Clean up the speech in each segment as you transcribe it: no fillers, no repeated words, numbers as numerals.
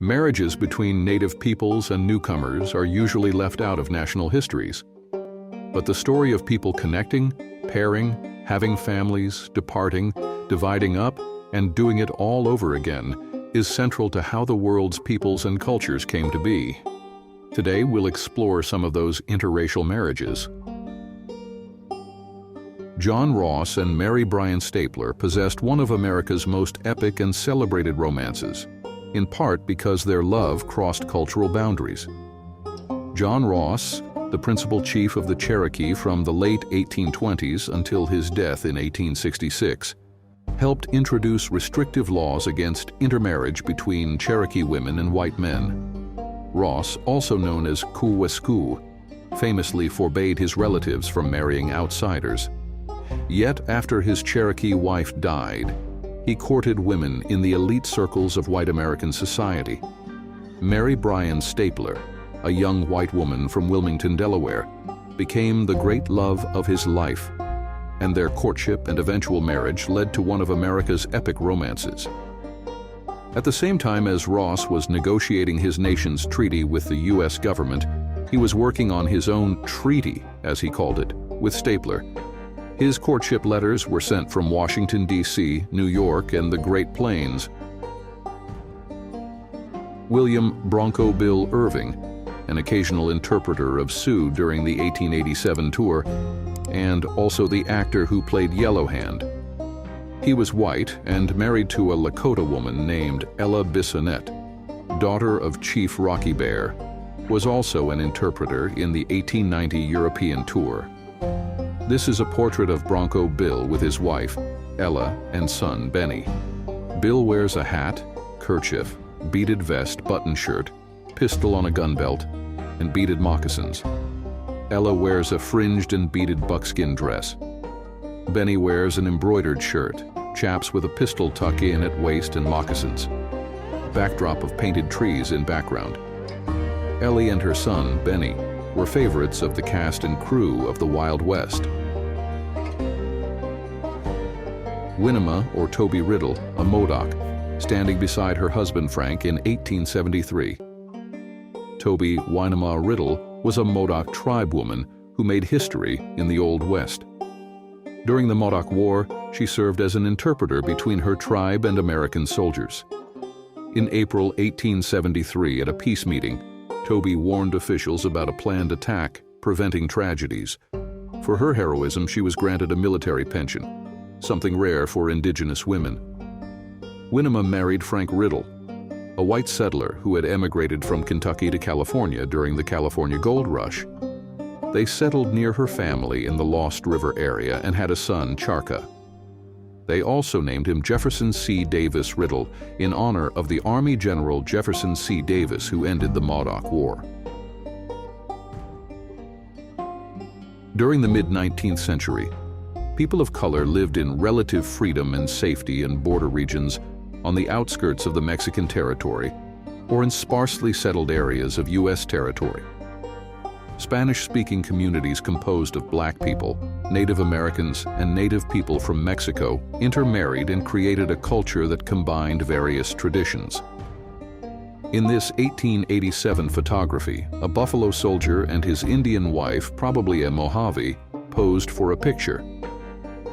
Marriages between native peoples and newcomers are usually left out of national histories. But the story of people connecting, pairing, having families, departing, dividing up, and doing it all over again is central to how the world's peoples and cultures came to be. Today, we'll explore some of those interracial marriages. John Ross and Mary Bryan Stapler possessed one of America's most epic and celebrated romances, in part because their love crossed cultural boundaries. John Ross, the principal chief of the Cherokee from the late 1820s until his death in 1866, helped introduce restrictive laws against intermarriage between Cherokee women and white men. Ross, also known as Kuwesku, famously forbade his relatives from marrying outsiders. Yet after his Cherokee wife died, he courted women in the elite circles of white American society. Mary Bryan Stapler, a young white woman from Wilmington, Delaware, became the great love of his life, and their courtship and eventual marriage led to one of America's epic romances. At the same time as Ross was negotiating his nation's treaty with the U.S. government, he was working on his own treaty, as he called it, with Stapler. His courtship letters were sent from Washington, D.C., New York, and the Great Plains. William Bronco Bill Irving, an occasional interpreter of Sioux during the 1887 tour, and also the actor who played Yellow Hand. He was white and married to a Lakota woman named Ella Bissonette, daughter of Chief Rocky Bear, was also an interpreter in the 1890 European tour. This is a portrait of Bronco Bill with his wife, Ella, and son, Benny. Bill wears a hat, kerchief, beaded vest, button shirt, pistol on a gun belt, and beaded moccasins. Ella wears a fringed and beaded buckskin dress. Benny wears an embroidered shirt, chaps with a pistol tuck in at waist and moccasins. Backdrop of painted trees in background. Ellie and her son, Benny, were favorites of the cast and crew of the Wild West. Winema, or Toby Riddle, a Modoc, standing beside her husband Frank in 1873. Toby Winema Riddle was a Modoc tribe woman who made history in the Old West. During the Modoc War, she served as an interpreter between her tribe and American soldiers. In April 1873, at a peace meeting, Toby warned officials about a planned attack, preventing tragedies. For her heroism, she was granted a military pension, something rare for indigenous women. Winema married Frank Riddle, a white settler who had emigrated from Kentucky to California during the California Gold Rush. They settled near her family in the Lost River area and had a son, Charka. They also named him Jefferson C. Davis Riddle in honor of the Army General Jefferson C. Davis, who ended the Modoc War. During the mid-19th century, people of color lived in relative freedom and safety in border regions on the outskirts of the Mexican territory or in sparsely settled areas of U.S. territory. Spanish-speaking communities composed of Black people, Native Americans, and Native people from Mexico intermarried and created a culture that combined various traditions. In this 1887 photography, a Buffalo soldier and his Indian wife, probably a Mojave, posed for a picture.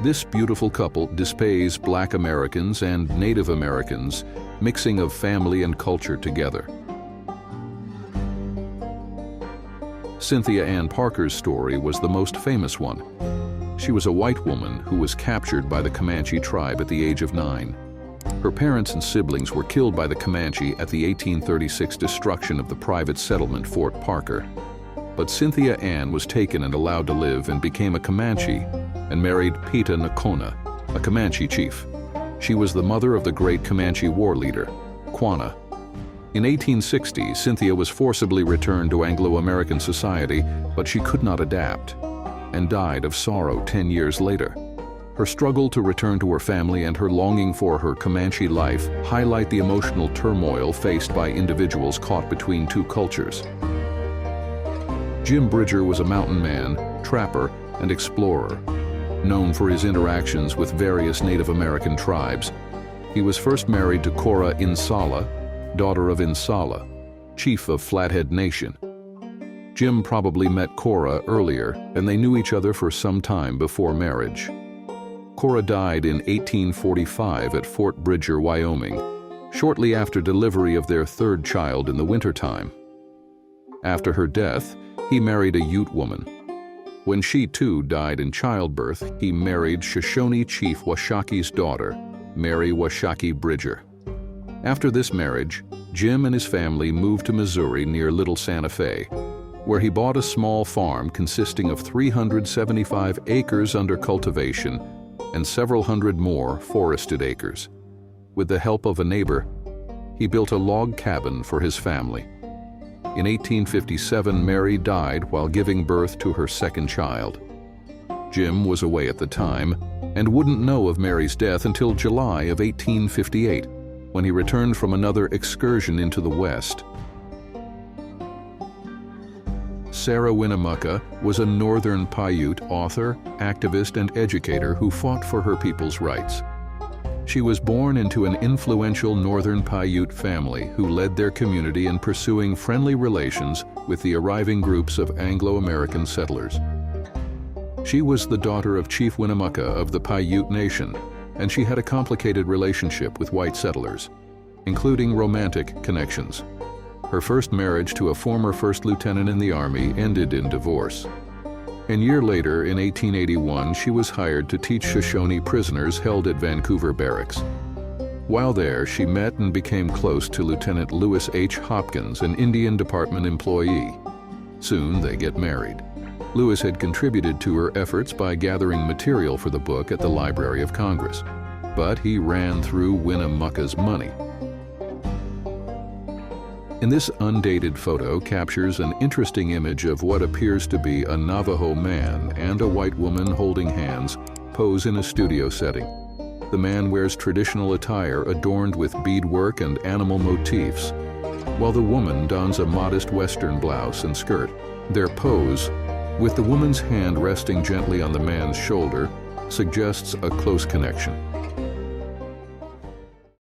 This beautiful couple displays Black Americans and Native Americans, mixing of family and culture together. Cynthia Ann Parker's story was the most famous one. She was a white woman who was captured by the Comanche tribe at the age of 9. Her parents and siblings were killed by the Comanche at the 1836 destruction of the private settlement Fort Parker. But Cynthia Ann was taken and allowed to live and became a Comanche and married Peta Nakona, a Comanche chief. She was the mother of the great Comanche war leader, Quanah. In 1860, Cynthia was forcibly returned to Anglo-American society, but she could not adapt and died of sorrow 10 years later. Her struggle to return to her family and her longing for her Comanche life highlight the emotional turmoil faced by individuals caught between two cultures. Jim Bridger was a mountain man, trapper, and explorer, known for his interactions with various Native American tribes. He was first married to Cora Insala, daughter of Insala, chief of Flathead Nation. Jim probably met Cora earlier, and they knew each other for some time before marriage. Cora died in 1845 at Fort Bridger, Wyoming, shortly after delivery of their third child in the wintertime. After her death, he married a Ute woman. When she too died in childbirth, he married Shoshone Chief Washaki's daughter, Mary Washaki Bridger. After this marriage, Jim and his family moved to Missouri near Little Santa Fe, where he bought a small farm consisting of 375 acres under cultivation and several hundred more forested acres. With the help of a neighbor, he built a log cabin for his family. In 1857, Mary died while giving birth to her second child. Jim was away at the time and wouldn't know of Mary's death until July of 1858, when he returned from another excursion into the West. Sarah Winnemucca was a Northern Paiute author, activist, and educator who fought for her people's rights. She was born into an influential Northern Paiute family who led their community in pursuing friendly relations with the arriving groups of Anglo-American settlers. She was the daughter of Chief Winnemucca of the Paiute Nation, and she had a complicated relationship with white settlers, including romantic connections. Her first marriage to a former first lieutenant in the Army ended in divorce. A year later, in 1881, she was hired to teach Shoshone prisoners held at Vancouver Barracks. While there, she met and became close to Lieutenant Lewis H. Hopkins, an Indian Department employee. Soon, they get married. Lewis had contributed to her efforts by gathering material for the book at the Library of Congress, but he ran through Winnemucca's money. In this undated photo captures an interesting image of what appears to be a Navajo man and a white woman holding hands pose in a studio setting. The man wears traditional attire adorned with beadwork and animal motifs, while the woman dons a modest Western blouse and skirt. Their pose, with the woman's hand resting gently on the man's shoulder, suggests a close connection.